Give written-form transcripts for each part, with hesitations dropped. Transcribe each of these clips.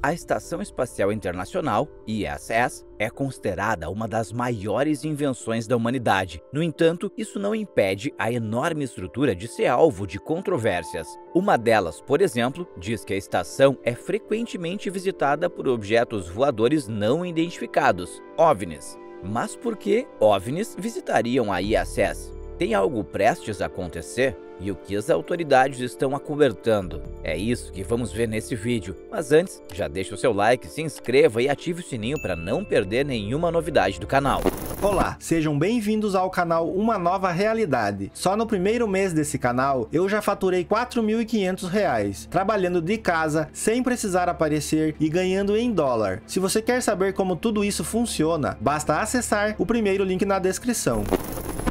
A Estação Espacial Internacional, ISS, é considerada uma das maiores invenções da humanidade. No entanto, isso não impede a enorme estrutura de ser alvo de controvérsias. Uma delas, por exemplo, diz que a estação é frequentemente visitada por objetos voadores não identificados, OVNIs. Mas por que OVNIs visitariam a ISS? Tem algo prestes a acontecer? E o que as autoridades estão acobertando? É isso que vamos ver nesse vídeo. Mas antes, já deixa o seu like, se inscreva e ative o sininho para não perder nenhuma novidade do canal. Olá, sejam bem-vindos ao canal Uma Nova Realidade. Só no primeiro mês desse canal, eu já faturei R$ 4.500, trabalhando de casa, sem precisar aparecer e ganhando em dólar. Se você quer saber como tudo isso funciona, basta acessar o primeiro link na descrição.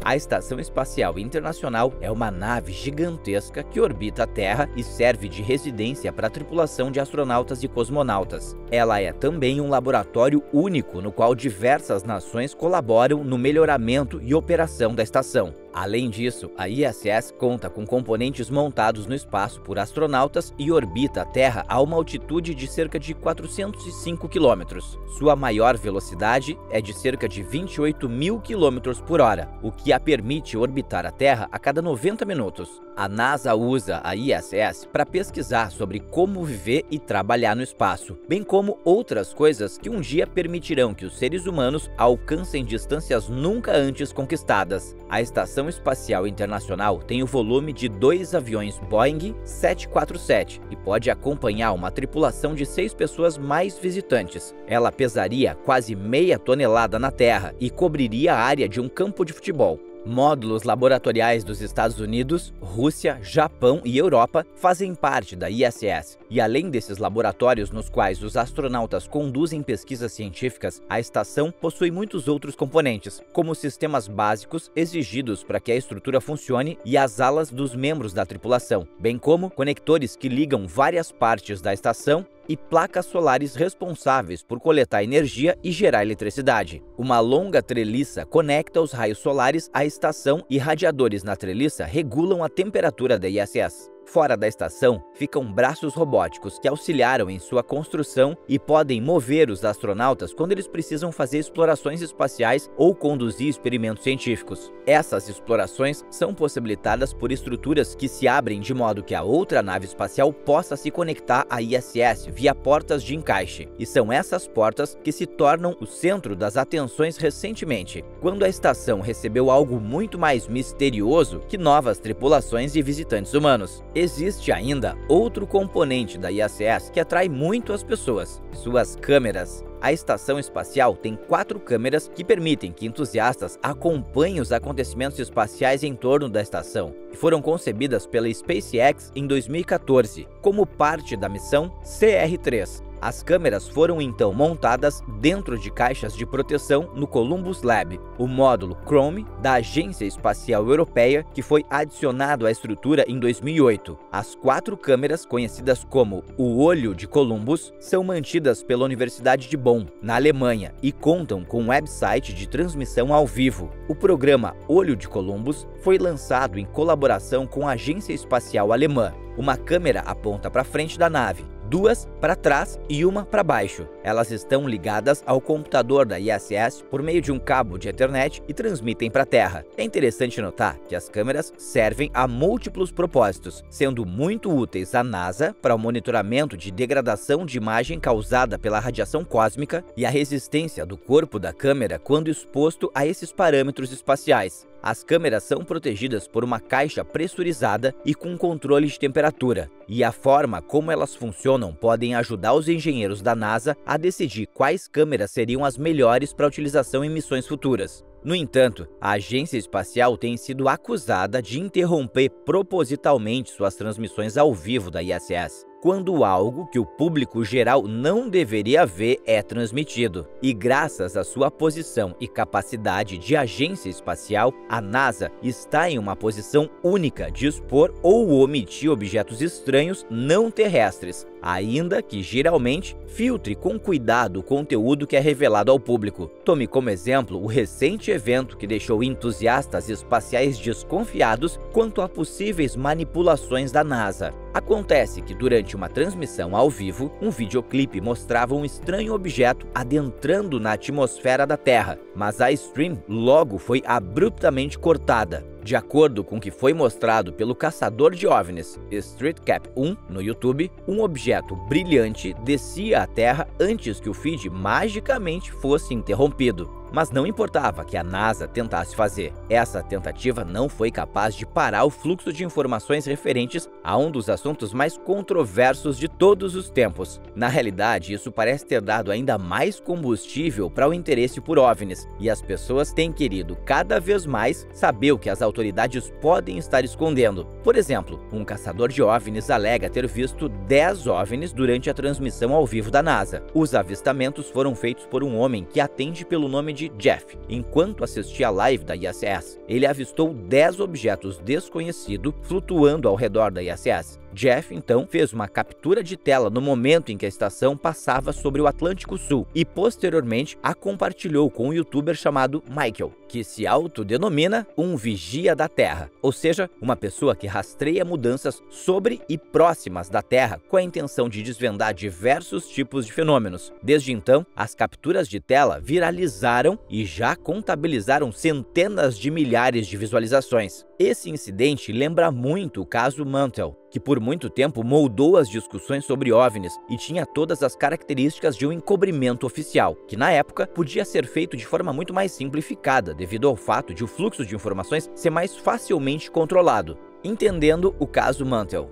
A Estação Espacial Internacional é uma nave gigantesca que orbita a Terra e serve de residência para a tripulação de astronautas e cosmonautas. Ela é também um laboratório único no qual diversas nações colaboram no melhoramento e operação da estação. Além disso, a ISS conta com componentes montados no espaço por astronautas e orbita a Terra a uma altitude de cerca de 405 km. Sua maior velocidade é de cerca de 28.000 km por hora, o que a permite orbitar a Terra a cada 90 minutos. A NASA usa a ISS para pesquisar sobre como viver e trabalhar no espaço, bem como outras coisas que um dia permitirão que os seres humanos alcancem distâncias nunca antes conquistadas. A Estação Espacial Internacional tem o volume de 2 aviões Boeing 747 e pode acompanhar uma tripulação de 6 pessoas mais visitantes. Ela pesaria quase meia tonelada na Terra e cobriria a área de um campo de futebol. Módulos laboratoriais dos Estados Unidos, Rússia, Japão e Europa fazem parte da ISS. E além desses laboratórios nos quais os astronautas conduzem pesquisas científicas, a estação possui muitos outros componentes, como sistemas básicos exigidos para que a estrutura funcione e as alas dos membros da tripulação, bem como conectores que ligam várias partes da estação e placas solares responsáveis por coletar energia e gerar eletricidade. Uma longa treliça conecta os raios solares à estação e radiadores na treliça regulam a temperatura da ISS. Fora da estação, ficam braços robóticos que auxiliaram em sua construção e podem mover os astronautas quando eles precisam fazer explorações espaciais ou conduzir experimentos científicos. Essas explorações são possibilitadas por estruturas que se abrem de modo que a outra nave espacial possa se conectar à ISS via portas de encaixe. E são essas portas que se tornam o centro das atenções recentemente, quando a estação recebeu algo muito mais misterioso que novas tripulações e visitantes humanos. Existe ainda outro componente da ISS que atrai muito as pessoas: suas câmeras. A estação espacial tem 4 câmeras que permitem que entusiastas acompanhem os acontecimentos espaciais em torno da estação, e foram concebidas pela SpaceX em 2014, como parte da missão CR-3. As câmeras foram então montadas dentro de caixas de proteção no Columbus Lab, o módulo Chrome da Agência Espacial Europeia, que foi adicionado à estrutura em 2008. As 4 câmeras, conhecidas como o Olho de Columbus, são mantidas pela Universidade de Bonn, na Alemanha, e contam com um website de transmissão ao vivo. O programa Olho de Columbus foi lançado em colaboração com a Agência Espacial Alemã. Uma câmera aponta para frente da nave, 2 para trás e 1 para baixo. Elas estão ligadas ao computador da ISS por meio de um cabo de Ethernet e transmitem para a Terra. É interessante notar que as câmeras servem a múltiplos propósitos, sendo muito úteis à NASA para o monitoramento de degradação de imagem causada pela radiação cósmica e a resistência do corpo da câmera quando exposto a esses parâmetros espaciais. As câmeras são protegidas por uma caixa pressurizada e com controle de temperatura, e a forma como elas funcionam podem ajudar os engenheiros da NASA a decidir quais câmeras seriam as melhores para utilização em missões futuras. No entanto, a agência espacial tem sido acusada de interromper propositalmente suas transmissões ao vivo da ISS, quando algo que o público geral não deveria ver é transmitido. E graças à sua posição e capacidade de agência espacial, a NASA está em uma posição única de expor ou omitir objetos estranhos não terrestres. ainda que geralmente filtre com cuidado o conteúdo que é revelado ao público. Tome como exemplo o recente evento que deixou entusiastas espaciais desconfiados quanto a possíveis manipulações da NASA. Acontece que durante uma transmissão ao vivo, um videoclipe mostrava um estranho objeto adentrando na atmosfera da Terra, mas a stream logo foi abruptamente cortada. De acordo com o que foi mostrado pelo caçador de OVNIs StreetCap1 no YouTube, um objeto brilhante descia à Terra antes que o feed magicamente fosse interrompido. Mas não importava que a NASA tentasse fazer. Essa tentativa não foi capaz de parar o fluxo de informações referentes a um dos assuntos mais controversos de todos os tempos. Na realidade, isso parece ter dado ainda mais combustível para o interesse por OVNIs, e as pessoas têm querido cada vez mais saber o que as autoridades podem estar escondendo. Por exemplo, um caçador de OVNIs alega ter visto 10 OVNIs durante a transmissão ao vivo da NASA. Os avistamentos foram feitos por um homem que atende pelo nome de Jeff. Enquanto assistia a live da ISS, ele avistou 10 objetos desconhecidos flutuando ao redor da ISS. Jeff, então, fez uma captura de tela no momento em que a estação passava sobre o Atlântico Sul e, posteriormente, a compartilhou com um youtuber chamado Michael, que se autodenomina um vigia da Terra, ou seja, uma pessoa que rastreia mudanças sobre e próximas da Terra com a intenção de desvendar diversos tipos de fenômenos. Desde então, as capturas de tela viralizaram e já contabilizaram centenas de milhares de visualizações. Esse incidente lembra muito o caso Mantell, que por muito tempo moldou as discussões sobre OVNIs e tinha todas as características de um encobrimento oficial, que na época podia ser feito de forma muito mais simplificada, devido ao fato de o fluxo de informações ser mais facilmente controlado. Entendendo o caso Mantell.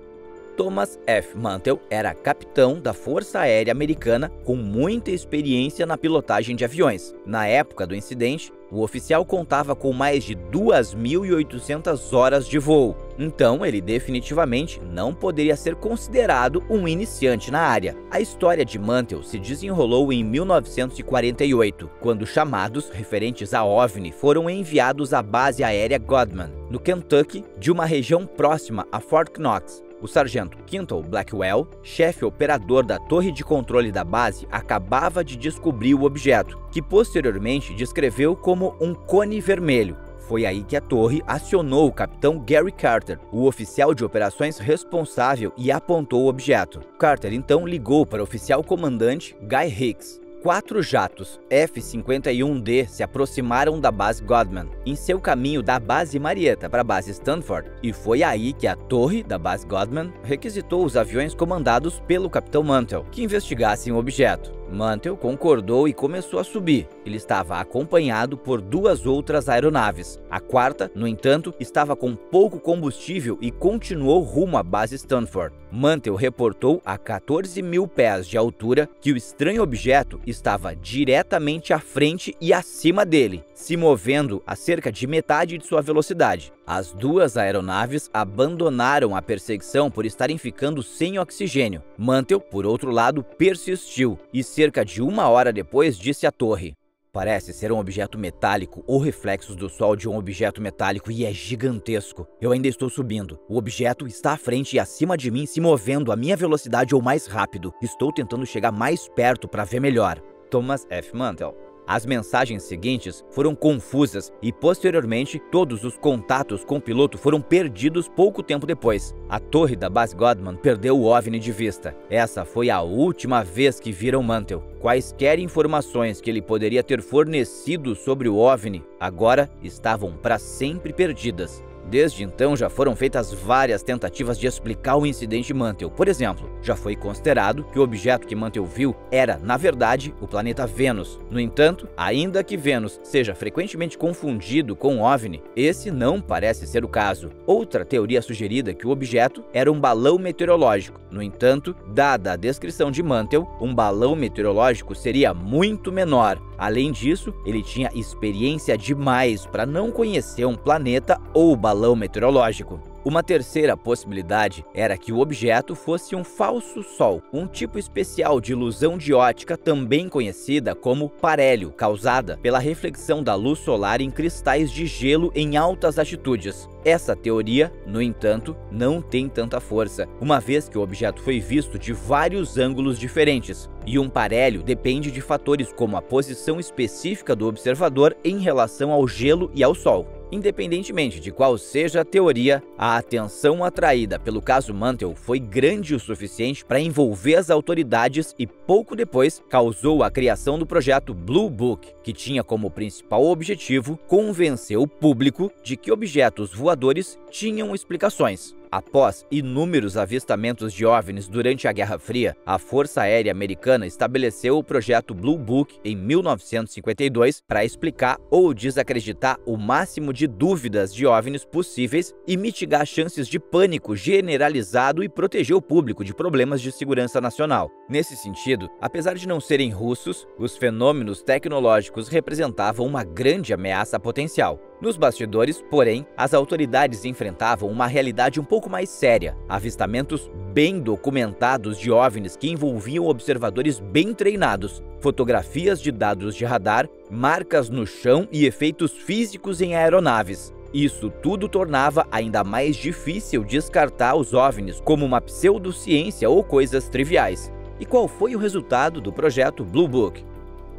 Thomas F. Mantell era capitão da Força Aérea Americana com muita experiência na pilotagem de aviões. Na época do incidente, o oficial contava com mais de 2.800 horas de voo. Então, ele definitivamente não poderia ser considerado um iniciante na área. A história de Mantell se desenrolou em 1948, quando chamados referentes a OVNI foram enviados à base aérea Godman, no Kentucky, de uma região próxima a Fort Knox. O sargento Quintal Blackwell, chefe operador da torre de controle da base, acabava de descobrir o objeto, que posteriormente descreveu como um cone vermelho. Foi aí que a torre acionou o capitão Gary Carter, o oficial de operações responsável, e apontou o objeto. Carter então ligou para o oficial comandante Guy Hicks. 4 jatos F-51D se aproximaram da base Godman em seu caminho da base Marietta para a base Stanford, e foi aí que a torre da base Godman requisitou os aviões comandados pelo capitão Mantell que investigassem o objeto. Mantell concordou e começou a subir. Ele estava acompanhado por 2 outras aeronaves. A quarta, no entanto, estava com pouco combustível e continuou rumo à base Stanford. Mantell reportou a 14.000 pés de altura que o estranho objeto estava diretamente à frente e acima dele, se movendo a cerca de metade de sua velocidade. As 2 aeronaves abandonaram a perseguição por estarem ficando sem oxigênio. Mantell, por outro lado, persistiu e cerca de 1 hora depois disse à torre: "Parece ser um objeto metálico ou reflexos do Sol de um objeto metálico e é gigantesco. Eu ainda estou subindo. O objeto está à frente e acima de mim, se movendo a minha velocidade ou mais rápido. Estou tentando chegar mais perto para ver melhor." Thomas F. Mantell. As mensagens seguintes foram confusas e, posteriormente, todos os contatos com o piloto foram perdidos pouco tempo depois. A torre da base Godman perdeu o OVNI de vista. Essa foi a última vez que viram Mantell. Quaisquer informações que ele poderia ter fornecido sobre o OVNI agora estavam para sempre perdidas. Desde então, já foram feitas várias tentativas de explicar o incidente Mantell. Por exemplo, já foi considerado que o objeto que Mantell viu era, na verdade, o planeta Vênus. No entanto, ainda que Vênus seja frequentemente confundido com OVNI, esse não parece ser o caso. Outra teoria sugerida é que o objeto era um balão meteorológico. No entanto, dada a descrição de Mantell, um balão meteorológico seria muito menor. Além disso, ele tinha experiência demais para não conhecer um planeta ou balão meteorológico. Uma terceira possibilidade era que o objeto fosse um falso sol, um tipo especial de ilusão de ótica também conhecida como parélio, causada pela reflexão da luz solar em cristais de gelo em altas altitudes. Essa teoria, no entanto, não tem tanta força, uma vez que o objeto foi visto de vários ângulos diferentes, e um parélio depende de fatores como a posição específica do observador em relação ao gelo e ao Sol. Independentemente de qual seja a teoria, a atenção atraída pelo caso Mantell foi grande o suficiente para envolver as autoridades e pouco depois causou a criação do projeto Blue Book, que tinha como principal objetivo convencer o público de que objetos voadores tinham explicações. Após inúmeros avistamentos de OVNIs durante a Guerra Fria, a Força Aérea Americana estabeleceu o projeto Blue Book em 1952 para explicar ou desacreditar o máximo de dúvidas de OVNIs possíveis e mitigar chances de pânico generalizado e proteger o público de problemas de segurança nacional. Nesse sentido, apesar de não serem russos, os fenômenos tecnológicos representavam uma grande ameaça potencial. Nos bastidores, porém, as autoridades enfrentavam uma realidade um pouco mais séria, avistamentos bem documentados de OVNIs que envolviam observadores bem treinados, fotografias de dados de radar, marcas no chão e efeitos físicos em aeronaves. Isso tudo tornava ainda mais difícil descartar os OVNIs como uma pseudociência ou coisas triviais. E qual foi o resultado do projeto Blue Book?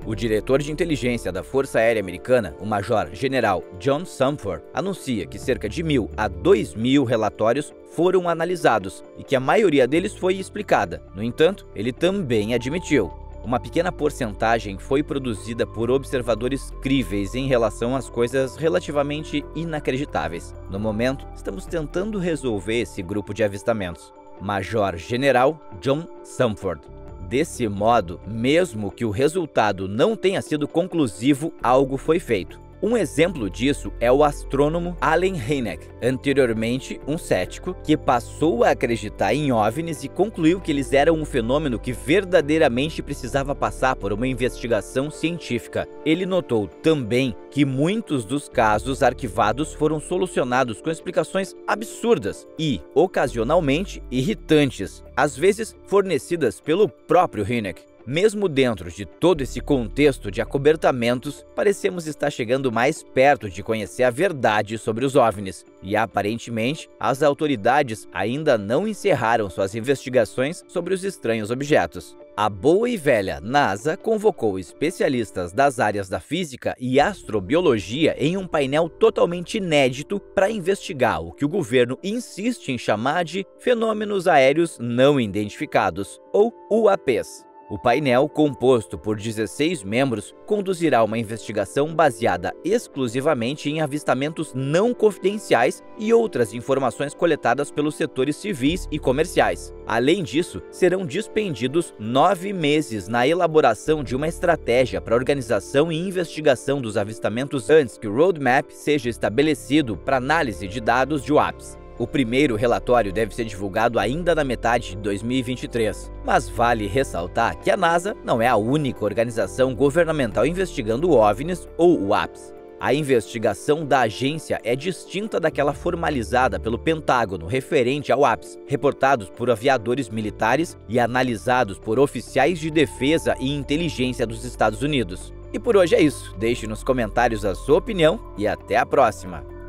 O diretor de inteligência da Força Aérea Americana, o Major-General John Sumford, anuncia que cerca de 1.000 a 2.000 relatórios foram analisados e que a maioria deles foi explicada. No entanto, ele também admitiu: uma pequena porcentagem foi produzida por observadores críveis em relação às coisas relativamente inacreditáveis. No momento, estamos tentando resolver esse grupo de avistamentos. Major-General John Sumford. Desse modo, mesmo que o resultado não tenha sido conclusivo, algo foi feito. Um exemplo disso é o astrônomo Allen Hynek, anteriormente um cético, que passou a acreditar em OVNIs e concluiu que eles eram um fenômeno que verdadeiramente precisava passar por uma investigação científica. Ele notou também que muitos dos casos arquivados foram solucionados com explicações absurdas e, ocasionalmente, irritantes, às vezes fornecidas pelo próprio Hynek. Mesmo dentro de todo esse contexto de acobertamentos, parecemos estar chegando mais perto de conhecer a verdade sobre os OVNIs, e aparentemente as autoridades ainda não encerraram suas investigações sobre os estranhos objetos. A boa e velha NASA convocou especialistas das áreas da física e astrobiologia em um painel totalmente inédito para investigar o que o governo insiste em chamar de fenômenos aéreos não identificados, ou UAPs. O painel, composto por 16 membros, conduzirá uma investigação baseada exclusivamente em avistamentos não confidenciais e outras informações coletadas pelos setores civis e comerciais. Além disso, serão dispendidos 9 meses na elaboração de uma estratégia para a organização e investigação dos avistamentos antes que o roadmap seja estabelecido para análise de dados de UAPs. O primeiro relatório deve ser divulgado ainda na metade de 2023, mas vale ressaltar que a NASA não é a única organização governamental investigando OVNIs ou UAPs. A investigação da agência é distinta daquela formalizada pelo Pentágono referente a UAPs, reportados por aviadores militares e analisados por oficiais de defesa e inteligência dos Estados Unidos. E por hoje é isso. Deixe nos comentários a sua opinião e até a próxima!